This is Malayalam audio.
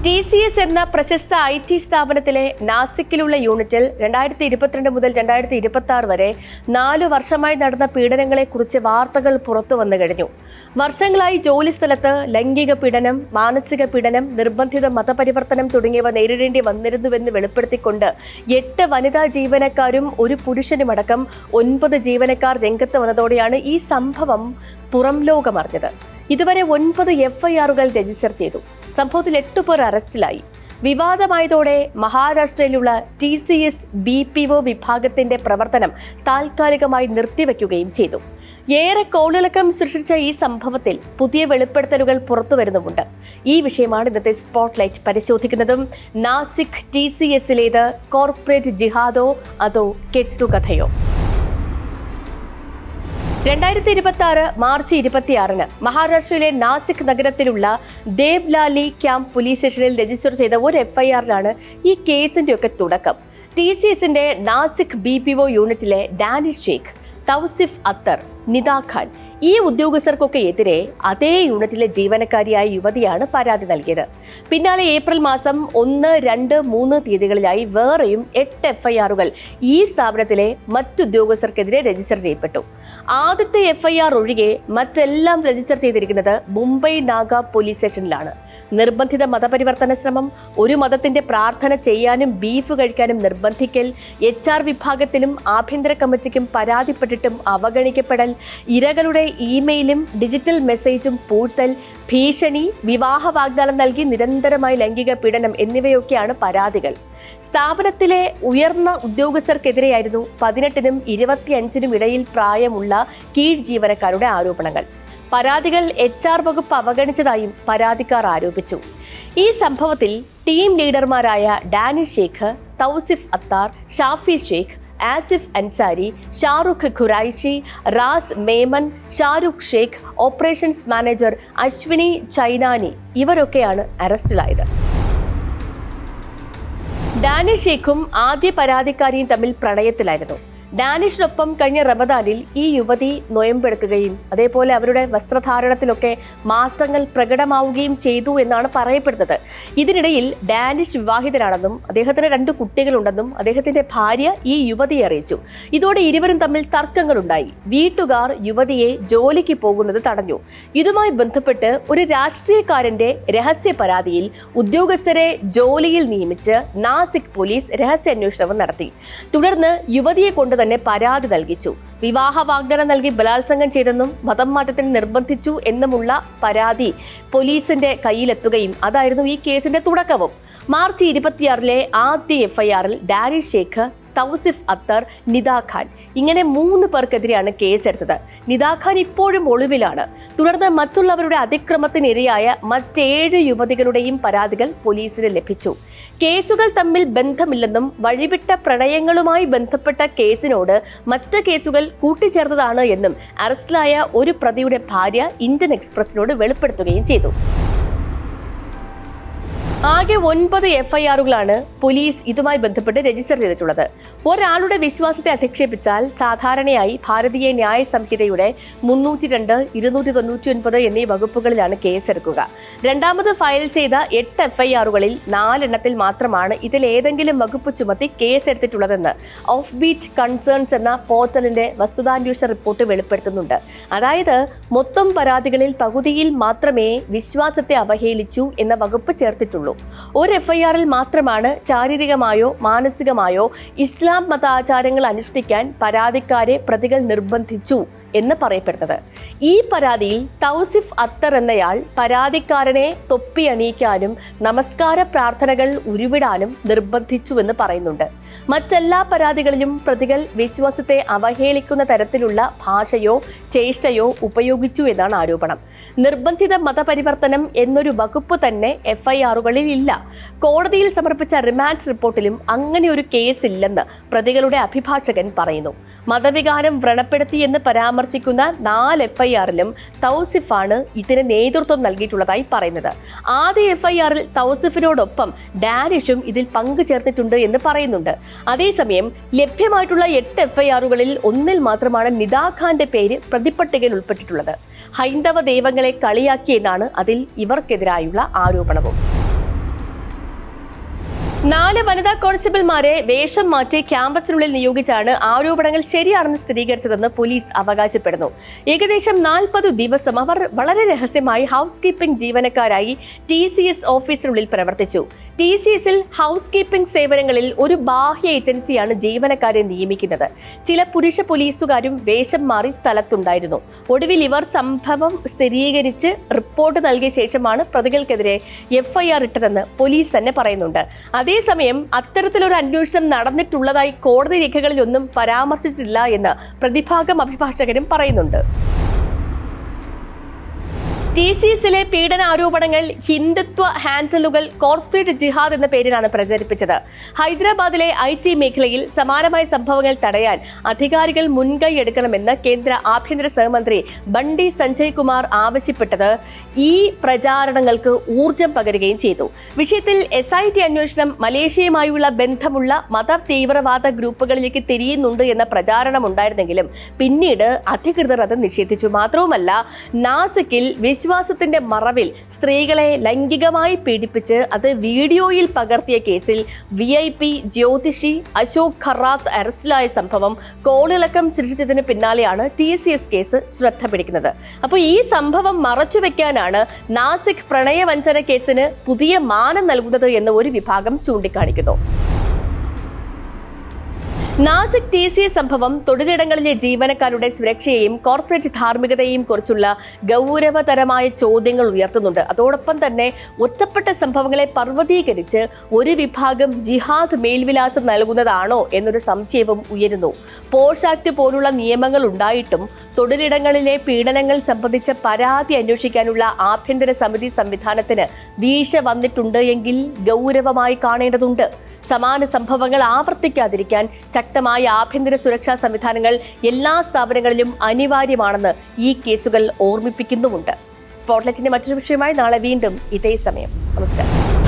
TCS എന്ന പ്രശസ്ത IT സ്ഥാപനത്തിലെ നാസിക്കിലുള്ള യൂണിറ്റിൽ 2022 മുതൽ 2026 വരെ 4 വർഷമായി നടന്ന പീഡനങ്ങളെക്കുറിച്ച് വാർത്തകൾ പുറത്തു വന്നു കഴിഞ്ഞു. വർഷങ്ങളായി ജോലിസ്ഥലത്ത് ലൈംഗിക പീഡനം, മാനസിക പീഡനം, നിർബന്ധിത മതപരിവർത്തനം തുടങ്ങിയവ നേരിടേണ്ടി വന്നിരുന്നുവെന്ന് വെളിപ്പെടുത്തിക്കൊണ്ട് 8 വനിതാ ജീവനക്കാരും ഒരു പുരുഷനുമടക്കം 9 ജീവനക്കാർ രംഗത്ത് വന്നതോടെയാണ് ഈ സംഭവം പുറം ലോകമറിഞ്ഞത്. ഇതുവരെ 9 FIRകൾ രജിസ്റ്റർ ചെയ്തു. സംഭവത്തിൽ 8 പേർ അറസ്റ്റിലായി. വിവാദമായതോടെ മഹാരാഷ്ട്രയിലുള്ള TCS BPO വിഭാഗത്തിന്റെ പ്രവർത്തനം താൽക്കാലികമായി നിർത്തിവെക്കുകയും ചെയ്തു. ഏറെ കോളിളക്കം സൃഷ്ടിച്ച ഈ സംഭവത്തിൽ പുതിയ വെളിപ്പെടുത്തലുകൾ പുറത്തുവരുന്നുമുണ്ട്. ഈ വിഷയമാണ് ഇന്നത്തെ സ്പോട്ട്ലൈറ്റ് പരിശോധിക്കുന്നതും. നാസിക് TCSലേത് കോർപ്പറേറ്റ് ജിഹാദോ അതോ കെട്ടുകഥയോ? 2026 മാർച്ച് 26 മഹാരാഷ്ട്രയിലെ നാസിക് നഗരത്തിലുള്ള ദേവ്ലാലി ക്യാമ്പ് പോലീസ് സ്റ്റേഷനിൽ രജിസ്റ്റർ ചെയ്ത ഒരു FIRലാണ് ഈ കേസിന്റെയൊക്കെ തുടക്കം. TCSന്റെ നാസിക് BPO യൂണിറ്റിലെ ഡാനിഷ് ഷെയ്ഖ്, തൗസിഫ് അത്തർ, നിദാ ഖാൻ ഈ ഉദ്യോഗസ്ഥർക്കൊക്കെ എതിരെ അതേ യൂണിറ്റിലെ ജീവനക്കാരിയായ യുവതിയാണ് പരാതി നൽകിയത്. പിന്നാലെ ഏപ്രിൽ മാസം 1, 2, 3 തീയതികളിലായി വേറെയും 8 FIRകൾ ഈ സ്ഥാപനത്തിലെ മറ്റുദ്യോഗസ്ഥർക്കെതിരെ രജിസ്റ്റർ ചെയ്യപ്പെട്ടു. ആദ്യത്തെ FIR ഒഴികെ മറ്റെല്ലാം രജിസ്റ്റർ ചെയ്തിരിക്കുന്നത് മുംബൈ നാഗ പോലീസ് സ്റ്റേഷനിലാണ്. നിർബന്ധിത മതപരിവർത്തന ശ്രമം, ഒരു മതത്തിന്റെ പ്രാർത്ഥന ചെയ്യാനും ബീഫ് കഴിക്കാനും നിർബന്ധിക്കൽ, HR വിഭാഗത്തിലും ആഭ്യന്തര കമ്മിറ്റിക്കും പരാതിപ്പെട്ടിട്ടും അവഗണിക്കപ്പെടൽ, ഇരകളുടെ ഇമെയിലും ഡിജിറ്റൽ മെസ്സേജും പൂഴ്ത്തൽ, ഭീഷണി, വിവാഹ വാഗ്ദാനം നൽകി നിരന്തരമായി ലൈംഗിക പീഡനം എന്നിവയൊക്കെയാണ് പരാതികൾ. സ്ഥാപനത്തിലെ ഉയർന്ന ഉദ്യോഗസ്ഥർക്കെതിരെയായിരുന്നു 18നും 25നും ഇടയിൽ പ്രായമുള്ള കീഴ് ജീവനക്കാരുടെ ആരോപണങ്ങൾ. പരാതികൾ HR വകുപ്പ് അവഗണിച്ചതായും പരാതിക്കാർ ആരോപിച്ചു. ഈ സംഭവത്തിൽ ടീം ലീഡർമാരായ ഡാനിഷ് ഷെയ്ഖ്, തൗസിഫ് അത്താർ, ഷാഫി ഷെയ്ഖ്, ആസിഫ് അൻസാരി, ഷാറുഖ് ഖുറൈഷി, റാസ് മേമൻ, ഷാരുഖ് ഷെയ്ഖ്, ഓപ്പറേഷൻസ് മാനേജർ അശ്വിനി ചൈനാനി ഇവരൊക്കെയാണ് അറസ്റ്റിലായത്. ഡാനിഷ് ഷെയ്ഖും ആദ്യ പരാതിക്കാരിയും തമ്മിൽ പ്രണയത്തിലായിരുന്നു. ഡാനിഷിനൊപ്പം കഴിഞ്ഞ റമദാനിൽ ഈ യുവതി നൊയമ്പെടുക്കുകയും അതേപോലെ അവരുടെ വസ്ത്രധാരണത്തിലൊക്കെ മാറ്റങ്ങൾ പ്രകടമാവുകയും ചെയ്തു എന്നാണ് പറയപ്പെടുന്നത്. ഇതിനിടയിൽ ഡാനിഷ് വിവാഹിതനാണെന്നും അദ്ദേഹത്തിന് 2 കുട്ടികളുണ്ടെന്നും അദ്ദേഹത്തിന്റെ ഭാര്യ ഈ യുവതിയെ അറിയിച്ചു. ഇതോടെ ഇരുവരും തമ്മിൽ തർക്കങ്ങളുണ്ടായി. വീട്ടുകാർ യുവതിയെ ജോലിക്ക് പോകുന്നത് തടഞ്ഞു. ഇതുമായി ബന്ധപ്പെട്ട് ഒരു രാഷ്ട്രീയക്കാരന്റെ രഹസ്യ പരാതിയിൽ ഉദ്യോഗസ്ഥരെ ജോലിയിൽ നിയമിച്ച് നാസിക് പോലീസ് രഹസ്യാന്വേഷണവും നടത്തി. തുടർന്ന് യുവതിയെ കൊണ്ട് തന്നെ പരാതി നൽകിച്ചു. വിവാഹ വാഗ്ദാനം നൽകി ബലാത്സംഗം ചെയ്തെന്നും മതം മാറ്റത്തിന് നിർബന്ധിച്ചു എന്നുമുള്ള പരാതി പോലീസിന്റെ കയ്യിലെത്തുകയും അതായിരുന്നു ഈ കേസിന്റെ തുടക്കവും. മാർച്ച് 26 ആദ്യ FIRൽ ഡാനിഷ് ഷെയ്ഖ്, തൗസിഫ് അത്തർ, നിദാ ഖാൻ ഇങ്ങനെ 3 പേർക്കെതിരെയാണ് കേസെടുത്തത്. നിദാ ഖാൻ ഇപ്പോഴും ഒളിവിലാണ്. തുടർന്ന് മറ്റുള്ളവരുടെ അതിക്രമത്തിനിരയായ മറ്റ് 7 യുവതികളുടെയും പരാതികൾ പോലീസിന് ലഭിച്ചു. കേസുകൾ തമ്മിൽ ബന്ധമില്ലെന്നും വഴിവിട്ട പ്രണയങ്ങളുമായി ബന്ധപ്പെട്ട കേസിനോട് മറ്റ് കേസുകൾ കൂട്ടിച്ചേർത്തതാണ് എന്നും അറസ്റ്റിലായ ഒരു പ്രതിയുടെ ഭാര്യ ഇന്ത്യൻ എക്സ്പ്രസിനോട് വെളിപ്പെടുത്തുകയും ചെയ്തു. ആകെ 9 FIRകളാണ് പോലീസ് ഇതുമായി ബന്ധപ്പെട്ട് രജിസ്റ്റർ ചെയ്തിട്ടുള്ളത്. ഒരാളുടെ വിശ്വാസത്തെ അധിക്ഷേപിച്ചാൽ സാധാരണയായി ഭാരതീയ ന്യായ സംഹിതയുടെ 302, 299 എന്നീ വകുപ്പുകളിലാണ് കേസെടുക്കുക. രണ്ടാമത് ഫയൽ ചെയ്ത 8 FIRകളിൽ 4 എണ്ണത്തിൽ മാത്രമാണ് ഇതിലേതെങ്കിലും വകുപ്പ് ചുമത്തി കേസെടുത്തിട്ടുള്ളതെന്ന് ഓഫ് ബീറ്റ് കൺസേൺസ് എന്ന പോർട്ടലിന്റെ വസ്തുതാന്വേഷണ റിപ്പോർട്ട് വെളിപ്പെടുത്തുന്നുണ്ട്. അതായത് മൊത്തം പരാതികളിൽ പകുതിയിൽ മാത്രമേ വിശ്വാസത്തെ അവഹേളിച്ചു എന്ന വകുപ്പ് ചേർത്തിട്ടുള്ളൂ. ഒരു FIRൽ മാത്രമാണ് ശാരീരികമായോ മാനസികമായോ ഇസ്ലാം മതാചാരങ്ങൾ അനുഷ്ഠിക്കാൻ പരാതിക്കാരെ പ്രതികൾ നിർബന്ധിച്ചു എന്ന് പറയപ്പെടുന്നത്. ഈ പരാതിയിൽ തൗസിഫ് അത്തർ എന്നയാൾ പരാതിക്കാരനെ തൊപ്പി അണിയിക്കാനും നമസ്കാര പ്രാർത്ഥനകൾ ഉരുവിടാനും നിർബന്ധിച്ചുവെന്ന് പറയുന്നുണ്ട്. മറ്റെല്ലാ പരാതികളിലും പ്രതികൾ വിശ്വാസത്തെ അവഹേളിക്കുന്ന തരത്തിലുള്ള ഭാഷയോ ചേഷ്ടയോ ഉപയോഗിച്ചു എന്നാണ് ആരോപണം. നിർബന്ധിത മതപരിവർത്തനം എന്നൊരു വകുപ്പ് തന്നെ FIRകളിൽ ഇല്ല. കോടതിയിൽ സമർപ്പിച്ച റിമാൻഡ് റിപ്പോർട്ടിലും അങ്ങനെ ഒരു കേസില്ലെന്ന് പ്രതികളുടെ അഭിഭാഷകൻ പറയുന്നു. മതവികാരം വ്രണപ്പെടുത്തിയെന്ന് പരാമർശിക്കുന്ന 4 FIRലും തൗസിഫാണ് ഇതിന് നേതൃത്വം നൽകിയിട്ടുള്ളതായി പറയുന്നത്. ആദ്യ FIRൽ തൗസിഫിനോടൊപ്പം ഡാനിഷും ഇതിൽ പങ്കുചേർന്നിട്ടുണ്ട് എന്ന് പറയുന്നുണ്ട്. അതേസമയം ലഭ്യമായിട്ടുള്ള 8 FIRകളിൽ 1ൽ മാത്രമാണ് നിദാ ഖാന്റെ പേര് പ്രതിപട്ടികയിൽ ഉൾപ്പെട്ടിട്ടുള്ളത്. ഹൈന്ദവ ദൈവങ്ങളെ കളിയാക്കിയെന്നാണ് അതിൽ ഇവർക്കെതിരായുള്ള ആരോപണവും. 4 വനിതാ കോൺസ്റ്റബിൾമാരെ വേഷം മാറ്റി ക്യാമ്പസിനുള്ളിൽ നിയോഗിച്ചാണ് ആരോപണങ്ങൾ ശരിയാണെന്ന് സ്ഥിരീകരിച്ചതെന്ന് പോലീസ് അവകാശപ്പെടുന്നു. ഏകദേശം 40 ദിവസം അവർ വളരെ രഹസ്യമായി ഹൗസ് കീപ്പിംഗ് ജീവനക്കാരായി TCS ഓഫീസിനുള്ളിൽ പ്രവർത്തിച്ചു. TCSൽ ഹൗസ് കീപ്പിംഗ് സേവനങ്ങളിൽ ഒരു ബാഹ്യ ഏജൻസിയാണ് ജീവനക്കാരെ നിയമിക്കുന്നത്. ചില പുരുഷ പോലീസുകാരും വേഷം മാറി സ്ഥലത്തുണ്ടായിരുന്നു. ഒടുവിൽ ഇവർ സംഭവം സ്ഥിരീകരിച്ച് റിപ്പോർട്ട് നൽകിയ ശേഷമാണ് പ്രതികൾക്കെതിരെ FIR ഇട്ടതെന്ന് പോലീസ് തന്നെ പറയുന്നുണ്ട്. അതേസമയം അത്തരത്തിലൊരു അന്വേഷണം നടന്നിട്ടുള്ളതായി കോടതി രേഖകളിലൊന്നും പരാമർശിച്ചിട്ടില്ല എന്ന് പ്രതിഭാഗം അഭിഭാഷകരും പറയുന്നുണ്ട്. TCSലെ പീഡനാരോപണങ്ങൾ ഹിന്ദുത്വ ഹാൻഡിലുകൾ കോർപ്പറേറ്റ് ജിഹാദ് എന്ന പേരിലാണ് പ്രചരിപ്പിച്ചത്. ഹൈദരാബാദിലെ IT മേഖലയിൽ സമാനമായ സംഭവങ്ങൾ തടയാൻ അധികാരികൾ മുൻകൈ എടുക്കണമെന്ന് കേന്ദ്ര ആഭ്യന്തര സഹമന്ത്രി ബണ്ടി സഞ്ജയ് കുമാർ ആവശ്യപ്പെട്ടത് ഈ പ്രചാരണങ്ങൾക്ക് ഊർജം പകരുകയും ചെയ്തു. വിഷയത്തിൽ SIT അന്വേഷണം മലേഷ്യയുമായുള്ള ബന്ധമുള്ള മത തീവ്രവാദ ഗ്രൂപ്പുകളിലേക്ക് തിരിയുന്നുണ്ട് എന്ന പ്രചാരണം ഉണ്ടായിരുന്നെങ്കിലും പിന്നീട് അധികൃതർ അത് നിഷേധിച്ചു. മാത്രവുമല്ല, നാസിക്കിൽ വിശ്വാസത്തിന്റെ മറവിൽ സ്ത്രീകളെ ലൈംഗികമായി പീഡിപ്പിച്ച് അത് വീഡിയോയിൽ പകർത്തിയ കേസിൽ VIP ജ്യോതിഷി അശോക് ഖറാത്ത് അറസ്റ്റിലായ സംഭവം കോളിളക്കം സൃഷ്ടിച്ചതിന് പിന്നാലെയാണ് TCS കേസ് ശ്രദ്ധ പിടിക്കുന്നത്. അപ്പോൾ ഈ സംഭവം മറച്ചുവെക്കാനാണ് നാസിക് പ്രണയവഞ്ചന കേസിന് പുതിയ മാനം നൽകുന്നത് എന്ന് ഒരു വിഭാഗം ചൂണ്ടിക്കാണിക്കുന്നു. നാസിക് TCS സംഭവം തൊഴിലിടങ്ങളിലെ ജീവനക്കാരുടെ സുരക്ഷയെയും കോർപ്പറേറ്റ് ധാർമ്മികതയെയും കുറിച്ചുള്ള ഗൗരവതരമായ ചോദ്യങ്ങൾ ഉയർത്തുന്നുണ്ട്. അതോടൊപ്പം തന്നെ ഒറ്റപ്പെട്ട സംഭവങ്ങളെ പർവ്വതീകരിച്ച് ഒരു വിഭാഗം ജിഹാദ് മേൽവിലാസം നൽകുന്നതാണോ എന്നൊരു സംശയവും ഉയരുന്നു. പോഷ് ആക്ട് പോലുള്ള നിയമങ്ങൾ ഉണ്ടായിട്ടും തൊഴിലിടങ്ങളിലെ പീഡനങ്ങൾ സംബന്ധിച്ച പരാതി അന്വേഷിക്കാനുള്ള ആഭ്യന്തര സമിതി സംവിധാനത്തിന് വീഴ്ച വന്നിട്ടുണ്ട് എങ്കിൽ ഗൗരവമായി കാണേണ്ടതുണ്ട്. സമാന സംഭവങ്ങൾ ആവർത്തിക്കാതിരിക്കാൻ ശക്തമായ ആഭ്യന്തര സുരക്ഷാ സംവിധാനങ്ങൾ എല്ലാ സ്ഥാപനങ്ങളിലും അനിവാര്യമാണെന്ന് ഈ കേസുകൾ ഓർമ്മിപ്പിക്കുന്നുമുണ്ട്. സ്പോട്ട്ലൈറ്റിന്റെ മറ്റൊരു വിഷയമായി നാളെ വീണ്ടും ഇതേ സമയം. നമസ്കാരം.